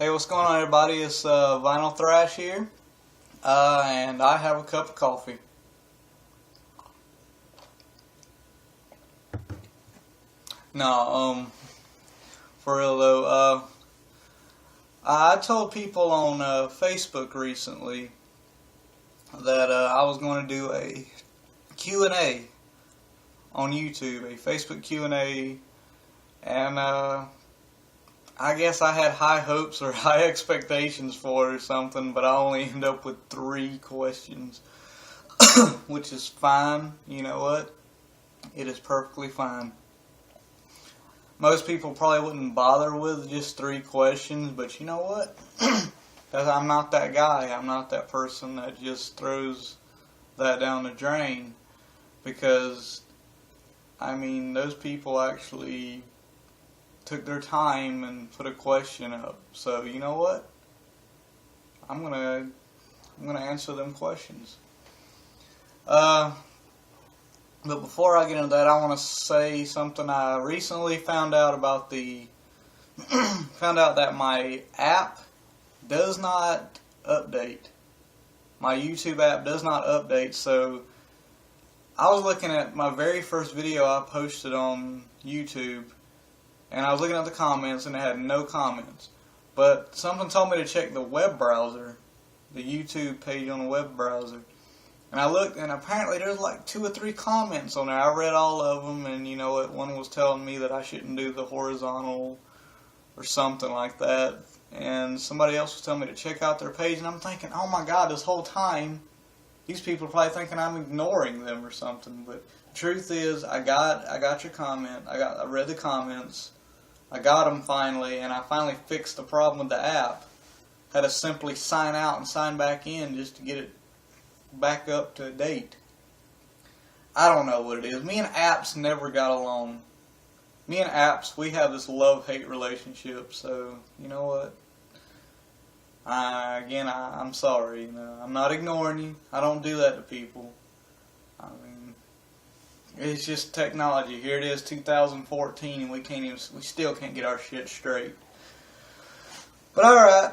Hey, what's going on, everybody? It's Vinyll Thrash here, and I have a cup of coffee. No, for real though, I told people on Facebook recently that I was going to do a Q&A on YouTube, a Facebook Q&A, and I guess I had high hopes or high expectations for it or something, but I only ended up with 3 questions, which is fine. You know what? It is perfectly fine. Most people probably wouldn't bother with just 3 questions, but you know what? I'm not that guy. I'm not that person that just throws that down the drain, because, I mean, those people actually took their time and put a question up. So you know what? I'm gonna answer them questions. But before I get into that, I want to say something. I recently found out about found out that my app does not update. My YouTube app does not update. So I was looking at my very first video I posted on YouTube, and I was looking at the comments, and it had no comments. But something told me to check the web browser, the YouTube page on the web browser. And I looked, and apparently there's like 2 or 3 comments on there. I read all of them, and you know what? One was telling me that I shouldn't do the horizontal or something like that. And somebody else was telling me to check out their page, and I'm thinking, oh my God, this whole time, these people are probably thinking I'm ignoring them or something. But the truth is, I got your comment. I read the comments. I got them finally, and I finally fixed the problem with the app. Had to simply sign out and sign back in just to get it back up to date. I don't know what it is. Me and apps never got along. Me and apps, we have this love-hate relationship, so you know what? I'm sorry. You know, I'm not ignoring you. I don't do that to people. I mean, it's just technology. Here it is, 2014, and we still can't get our shit straight. But alright,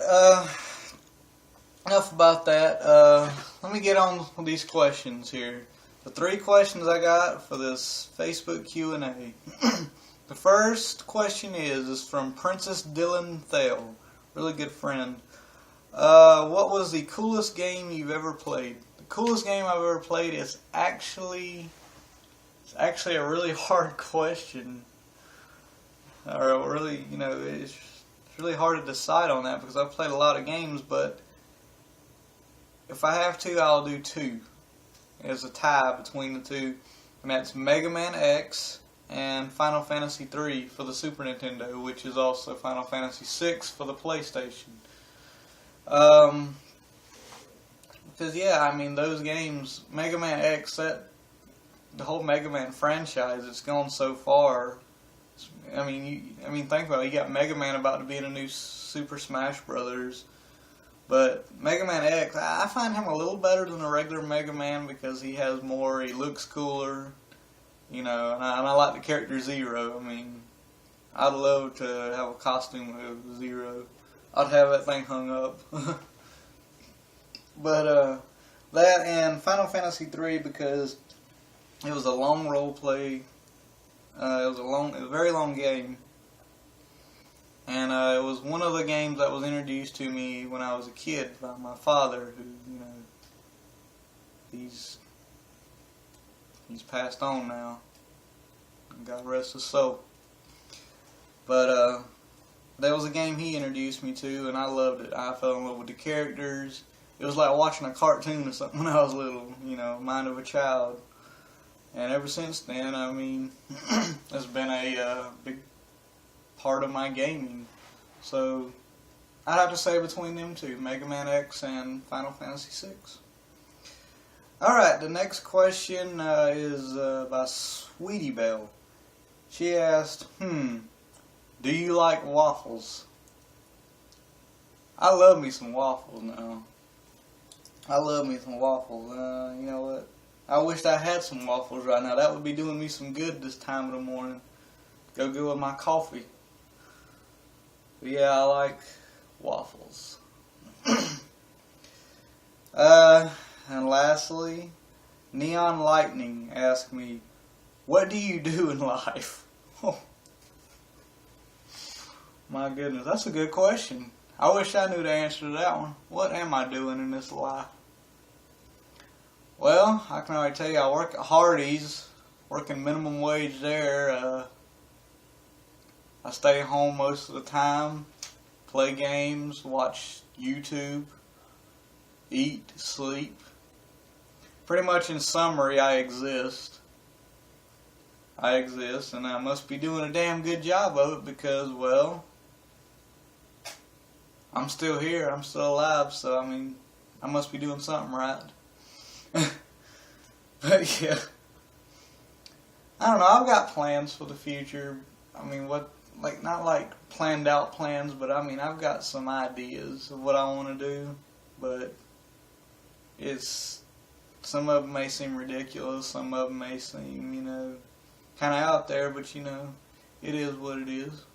enough about that. Let me get on with these questions here. The 3 questions I got for this Facebook Q&A. The first question is from Princess Dylan Thale, really good friend. What was the coolest game you've ever played? The coolest game I've ever played is actually a really hard question, or really, you know, it's really hard to decide on that because I've played a lot of games. But if I have to, I'll do 2. There's a tie between the 2, and that's Mega Man X and Final Fantasy 3 for the Super Nintendo, which is also Final Fantasy 6 for the PlayStation. Because yeah, I mean, those games, Mega Man X, the whole Mega Man franchise, it's gone so far. I mean, think about it. You got Mega Man about to be in a new Super Smash Brothers, but Mega Man X, I find him a little better than a regular Mega Man because he has more. He looks cooler, you know. And I like the character Zero. I mean, I'd love to have a costume of Zero. I'd have that thing hung up. But that and Final Fantasy 3 because it was a long role play. It was a very long game, and it was one of the games that was introduced to me when I was a kid by my father, who, you know, he's passed on now. God rest his soul. But that was a game he introduced me to, and I loved it. I fell in love with the characters. It was like watching a cartoon or something when I was little, you know, mind of a child. And ever since then, I mean, it's been a big part of my gaming. So I'd have to say between them 2, Mega Man X and Final Fantasy 6. Alright, the next question is by Sweetie Belle. She asked, do you like waffles? I love me some waffles now. I love me some waffles. You know what? I wished I had some waffles right now. That would be doing me some good this time of the morning. Go good with my coffee. But yeah, I like waffles. And lastly, Neon Lightning asked me, what do you do in life? Oh, my goodness, that's a good question. I wish I knew the answer to that one. What am I doing in this life? Well, I can already tell you I work at Hardee's, working minimum wage there. I stay home most of the time, play games, watch YouTube, eat, sleep. Pretty much in summary, I exist. And I must be doing a damn good job of it because, well, I'm still here, I'm still alive, so I mean, I must be doing something right. But yeah, I don't know, I've got plans for the future. I mean, not like planned out plans, but I mean, I've got some ideas of what I want to do, but some of them may seem ridiculous, some of them may seem, kind of out there, but it is what it is.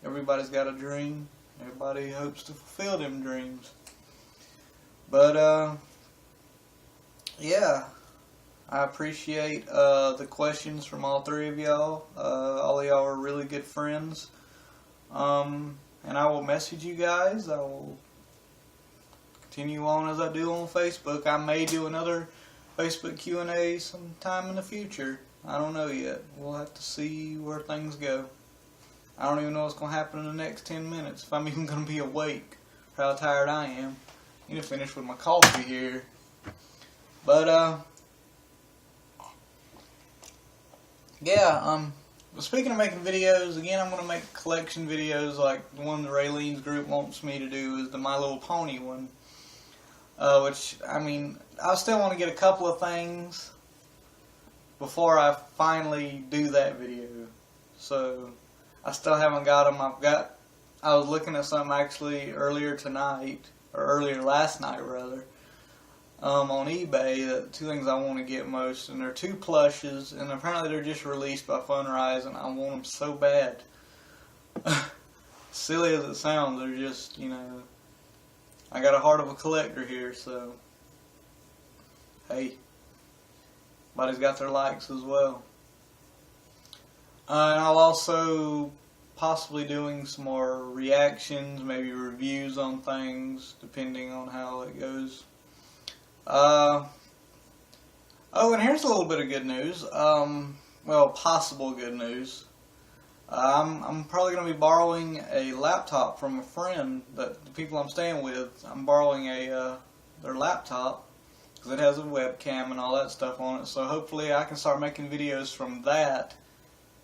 Everybody's got a dream. Everybody hopes to fulfill them dreams. But, yeah, I appreciate the questions from all three of y'all. All of y'all are really good friends. And I will message you guys. I will continue on as I do on Facebook. I may do another Facebook Q&A sometime in the future. I don't know yet. We'll have to see where things go. I don't even know what's going to happen in the next 10 minutes. If I'm even going to be awake. Or how tired I am. I need to finish with my coffee here. But, yeah, speaking of making videos, again, I'm going to make collection videos like the one that Raylene's group wants me to do is the My Little Pony one. Which, I mean, I still want to get a couple of things before I finally do that video. So, I still haven't got them. I was looking at something actually earlier tonight, or earlier last night rather, on eBay, that two things I want to get most, and they're two plushes, and apparently they're just released by Funrise, and I want them so bad. Silly as it sounds, they're just, I got a heart of a collector here, so, hey, everybody's got their likes as well. And I'll also possibly doing some more reactions, maybe reviews on things, depending on how it goes. Oh, and here's a little bit of good news. Well, possible good news. I'm probably going to be borrowing a laptop from a friend, the people I'm staying with. I'm borrowing their laptop because it has a webcam and all that stuff on it. So hopefully I can start making videos from that,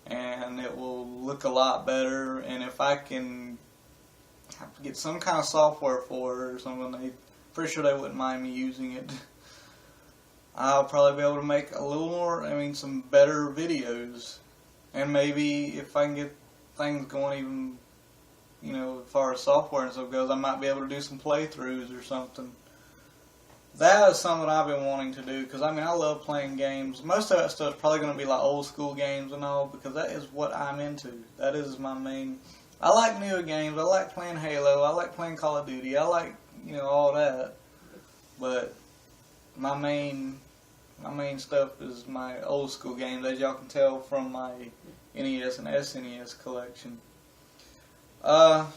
and it will look a lot better. And if I can get some kind of software for it or something, pretty sure they wouldn't mind me using it. I'll probably be able to make a little more, some better videos. And maybe if I can get things going even, as far as software and stuff goes, I might be able to do some playthroughs or something. That is something I've been wanting to do, because I love playing games. Most of that stuff is probably going to be like old school games and all, because that is what I'm into. That is my main. I like newer games. I like playing Halo. I like playing Call of Duty. I like, all that. But my main stuff is my old school games, as y'all can tell from my NES and SNES collection. But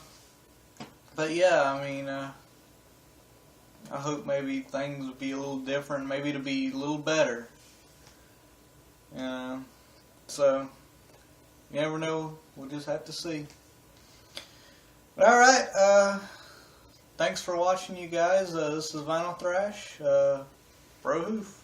yeah, I hope maybe things will be a little different, maybe to be a little better. So, you never know, we'll just have to see. But alright, thanks for watching, you guys. This is Vinyll Thrash, Bro Hoof.